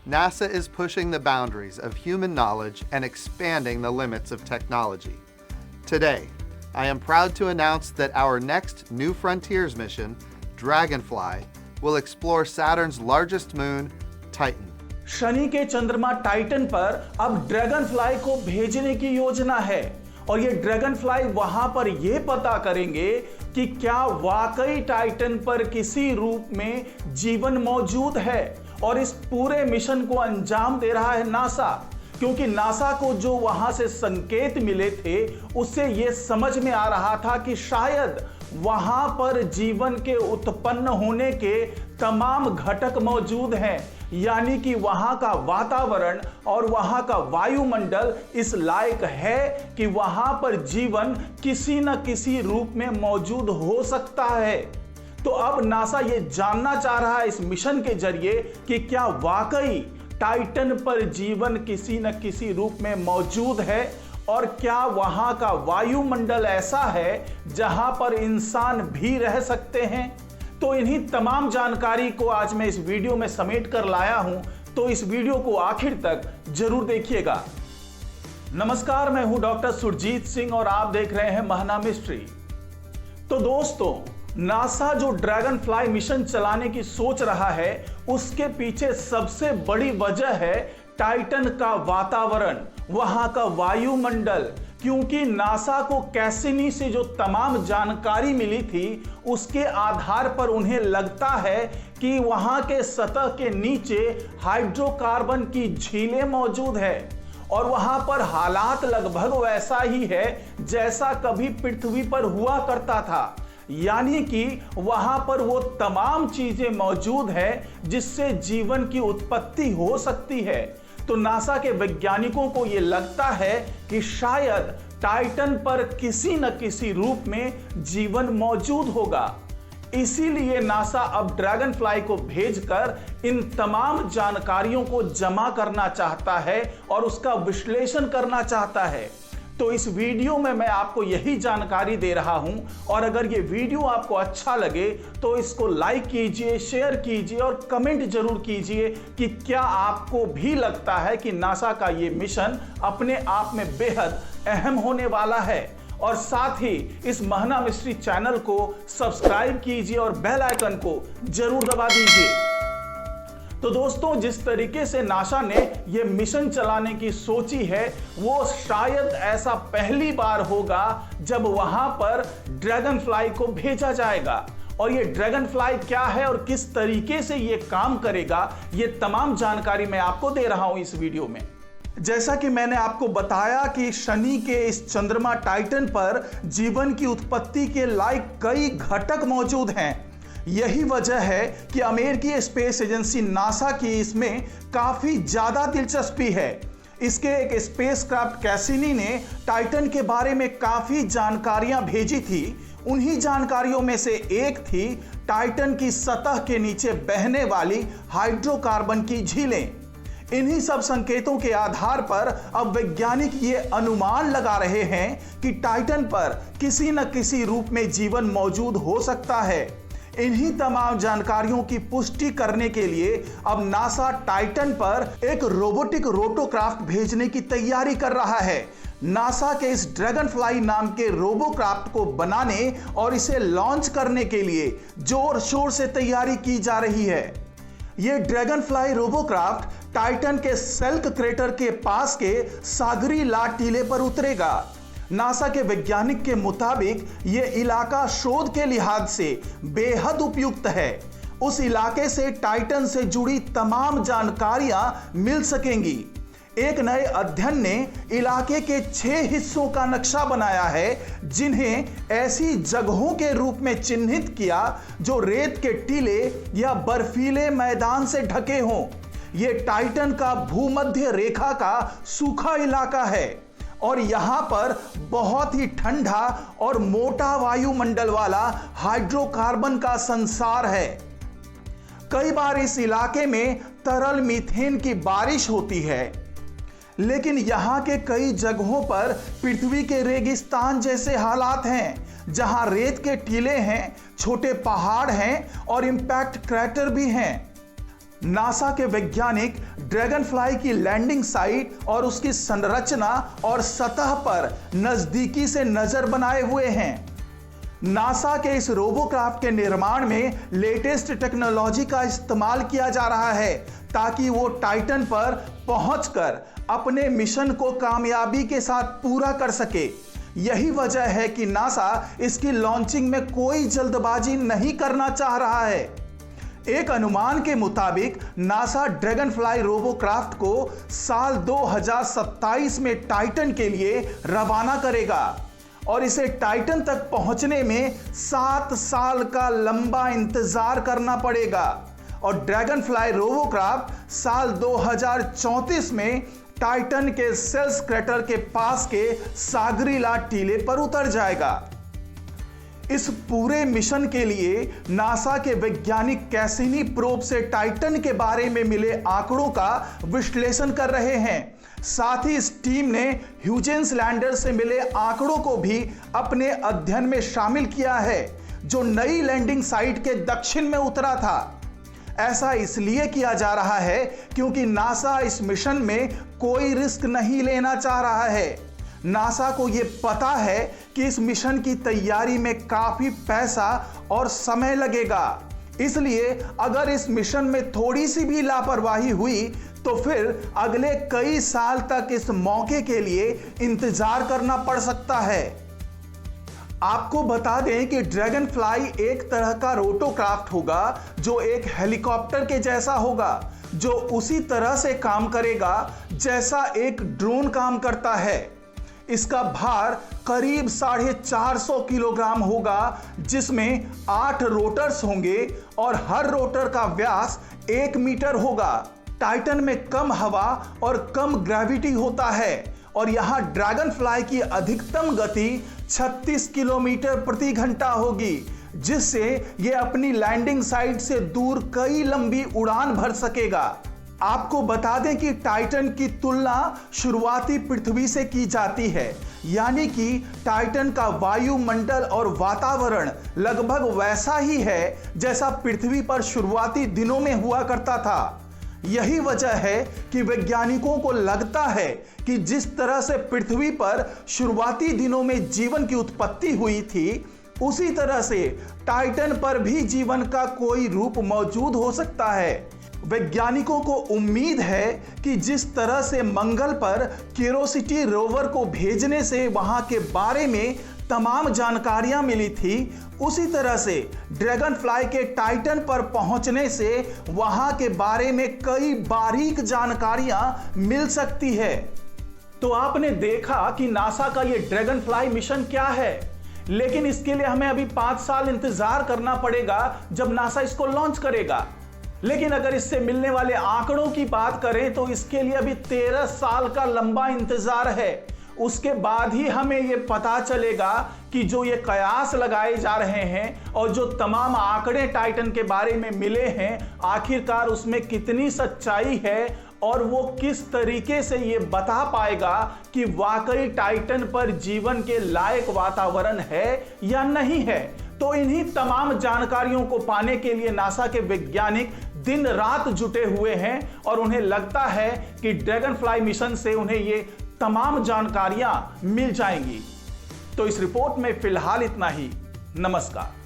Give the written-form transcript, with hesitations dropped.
NASA is pushing the boundaries of human knowledge and expanding the limits of technology. Today, I am proud to announce that our next New Frontiers mission, Dragonfly, will explore Saturn's largest moon, Titan. Shani के चंद्रमा Titan पर अब Dragonfly को भेजने की योजना है और ये ड्रैगनफ्लाई वहां पर यह पता करेंगे कि क्या वाकई टाइटन पर किसी रूप में जीवन मौजूद है। और इस पूरे मिशन को अंजाम दे रहा है नासा, क्योंकि नासा को जो वहां से संकेत मिले थे उससे यह समझ में आ रहा था कि शायद वहां पर जीवन के उत्पन्न होने के तमाम घटक मौजूद हैं, यानी कि वहां का वातावरण और वहां का वायुमंडल इस लायक है कि वहां पर जीवन किसी न किसी रूप में मौजूद हो सकता है। तो अब नासा ये जानना चाह रहा है इस मिशन के जरिए कि क्या वाकई टाइटन पर जीवन किसी न किसी रूप में मौजूद है और क्या वहां का वायुमंडल ऐसा है जहां पर इंसान भी रह सकते हैं। तो इन्हीं तमाम जानकारी को आज मैं इस वीडियो में समेट कर लाया हूं, तो इस वीडियो को आखिर तक जरूर देखिएगा। नमस्कार, मैं हूं डॉक्टर सुरजीत सिंह और आप देख रहे हैं महना मिस्ट्री। तो दोस्तों, नासा जो ड्रैगनफ्लाई मिशन चलाने की सोच रहा है उसके पीछे सबसे बड़ी वजह है टाइटन का वातावरण, वहां का वायुमंडल। क्योंकि नासा को कैसिनी से जो तमाम जानकारी मिली थी उसके आधार पर उन्हें लगता है कि वहां के सतह के नीचे हाइड्रोकार्बन की झीलें मौजूद है और वहां पर हालात लगभग वैसा ही है जैसा कभी पृथ्वी पर हुआ करता था, यानी कि वहां पर वो तमाम चीजें मौजूद है जिससे जीवन की उत्पत्ति हो सकती है। तो नासा के वैज्ञानिकों को यह लगता है कि शायद टाइटन पर किसी न किसी रूप में जीवन मौजूद होगा। इसीलिए नासा अब ड्रैगनफ्लाई को भेजकर इन तमाम जानकारियों को जमा करना चाहता है और उसका विश्लेषण करना चाहता है। तो इस वीडियो में मैं आपको यही जानकारी दे रहा हूं और अगर ये वीडियो आपको अच्छा लगे तो इसको लाइक कीजिए, शेयर कीजिए और कमेंट जरूर कीजिए कि क्या आपको भी लगता है कि नासा का ये मिशन अपने आप में बेहद अहम होने वाला है। और साथ ही इस महना मिस्ट्री चैनल को सब्सक्राइब कीजिए और बेल आइकन को जरूर दबा दीजिए। तो दोस्तों, जिस तरीके से नासा ने यह मिशन चलाने की सोची है वो शायद ऐसा पहली बार होगा जब वहां पर ड्रैगनफ्लाई को भेजा जाएगा। और ये ड्रैगनफ्लाई क्या है और किस तरीके से ये काम करेगा, ये तमाम जानकारी मैं आपको दे रहा हूं इस वीडियो में। जैसा कि मैंने आपको बताया कि शनि के इस चंद्रमा टाइटन पर जीवन की उत्पत्ति के लायक कई घटक मौजूद हैं। यही वजह है कि अमेरिकी स्पेस एजेंसी नासा की इसमें काफी ज्यादा दिलचस्पी है। इसके एक स्पेसक्राफ्ट कैसिनी ने टाइटन के बारे में काफी जानकारियां भेजी थी। उन्हीं जानकारियों में से एक थी टाइटन की सतह के नीचे बहने वाली हाइड्रोकार्बन की झीलें। इन्हीं सब संकेतों के आधार पर अब वैज्ञानिक ये अनुमान लगा रहे हैं कि टाइटन पर किसी न किसी रूप में जीवन मौजूद हो सकता है। इन्हीं तमाम जानकारियों की पुष्टि करने के लिए अब नासा टाइटन पर एक रोबोटिक रोटोक्राफ्ट भेजने की तैयारी कर रहा है। नासा के इस ड्रैगनफ्लाई नाम के रोबोक्राफ्ट को बनाने और इसे लॉन्च करने के लिए जोर शोर से तैयारी की जा रही है। यह ड्रैगनफ्लाई रोबोक्राफ्ट टाइटन के सेल्क क्रेटर के पास के सागरी ला टीले पर उतरेगा। नासा के वैज्ञानिक के मुताबिक यह इलाका शोध के लिहाज से बेहद उपयुक्त है। उस इलाके से टाइटन से जुड़ी तमाम जानकारियां मिल सकेंगी। एक नए अध्ययन ने इलाके के 6 हिस्सों का नक्शा बनाया है जिन्हें ऐसी जगहों के रूप में चिन्हित किया जो रेत के टीले या बर्फीले मैदान से ढके हों। यह टाइटन का भूमध्य रेखा का सूखा इलाका है और यहां पर बहुत ही ठंडा और मोटा वायुमंडल वाला हाइड्रोकार्बन का संसार है। कई बार इस इलाके में तरल मीथेन की बारिश होती है, लेकिन यहां के कई जगहों पर पृथ्वी के रेगिस्तान जैसे हालात हैं जहां रेत के टीले हैं, छोटे पहाड़ हैं और इंपैक्ट क्रैटर भी हैं। नासा के वैज्ञानिक ड्रैगनफ्लाई की लैंडिंग साइट और उसकी संरचना और सतह पर नजदीकी से नजर बनाए हुए हैं। नासा के इस रोबोक्राफ्ट के निर्माण में लेटेस्ट टेक्नोलॉजी का इस्तेमाल किया जा रहा है ताकि वो टाइटन पर पहुंचकर अपने मिशन को कामयाबी के साथ पूरा कर सके। यही वजह है कि नासा इसकी लॉन्चिंग में कोई जल्दबाजी नहीं करना चाह रहा है। एक अनुमान के मुताबिक नासा ड्रैगनफ्लाई रोबोक्राफ्ट को साल 2027 में टाइटन के लिए रवाना करेगा और इसे टाइटन तक पहुंचने में 7 साल का लंबा इंतजार करना पड़ेगा और ड्रैगनफ्लाई रोबोक्राफ्ट साल 2034 में टाइटन के सेल्स क्रेटर के पास के सागरीला टीले पर उतर जाएगा। इस पूरे मिशन के लिए नासा के वैज्ञानिक कैसिनी प्रोब से टाइटन के बारे में मिले आंकड़ों का विश्लेषण कर रहे हैं। साथ ही इस टीम ने ह्यूजेंस लैंडर से मिले आंकड़ों को भी अपने अध्ययन में शामिल किया है, जो नई लैंडिंग साइट के दक्षिण में उतरा था। ऐसा इसलिए किया जा रहा है क्योंकि नासा इस मिशन में कोई रिस्क नहीं लेना चाह रहा है। नासा को यह पता है कि इस मिशन की तैयारी में काफी पैसा और समय लगेगा, इसलिए अगर इस मिशन में थोड़ी सी भी लापरवाही हुई तो फिर अगले कई साल तक इस मौके के लिए इंतजार करना पड़ सकता है। आपको बता दें कि ड्रैगनफ्लाई एक तरह का रोटोक्राफ्ट होगा जो एक हेलीकॉप्टर के जैसा होगा, जो उसी तरह से काम करेगा जैसा एक ड्रोन काम करता है। इसका भार करीब 450 किलोग्राम होगा, जिसमें 8 रोटर्स होंगे और हर रोटर का व्यास 1 मीटर होगा। टाइटन में कम हवा और कम ग्रेविटी होता है और यहां ड्रैगनफ्लाई की अधिकतम गति 36 किलोमीटर प्रति घंटा होगी, जिससे यह अपनी लैंडिंग साइट से दूर कई लंबी उड़ान भर सकेगा। आपको बता दें कि टाइटन की तुलना शुरुआती पृथ्वी से की जाती है, यानी कि टाइटन का वायुमंडल और वातावरण लगभग वैसा ही है जैसा पृथ्वी पर शुरुआती दिनों में हुआ करता था। यही वजह है कि वैज्ञानिकों को लगता है कि जिस तरह से पृथ्वी पर शुरुआती दिनों में जीवन की उत्पत्ति हुई थी, उसी तरह से टाइटन पर भी जीवन का कोई रूप मौजूद हो सकता है। वैज्ञानिकों को उम्मीद है कि जिस तरह से मंगल पर क्यूरोसिटी रोवर को भेजने से वहां के बारे में तमाम जानकारियां मिली थी, उसी तरह से ड्रैगनफ्लाई के टाइटन पर पहुंचने से वहां के बारे में कई बारीक जानकारियां मिल सकती है। तो आपने देखा कि नासा का ये ड्रैगनफ्लाई मिशन क्या है, लेकिन इसके लिए हमें अभी 5 साल इंतजार करना पड़ेगा जब नासा इसको लॉन्च करेगा। लेकिन अगर इससे मिलने वाले आंकड़ों की बात करें तो इसके लिए अभी 13 साल का लंबा इंतजार है। उसके बाद ही हमें यह पता चलेगा कि जो ये कयास लगाए जा रहे हैं और जो तमाम आंकड़े टाइटन के बारे में मिले हैं, आखिरकार उसमें कितनी सच्चाई है और वो किस तरीके से ये बता पाएगा कि वाकई टाइटन पर जीवन के लायक वातावरण है या नहीं है। तो इन्हीं तमाम जानकारियों को पाने के लिए नासा के वैज्ञानिक दिन रात जुटे हुए हैं और उन्हें लगता है कि ड्रैगनफ्लाई मिशन से उन्हें ये तमाम जानकारियां मिल जाएंगी। तो इस रिपोर्ट में फिलहाल इतना ही। नमस्कार।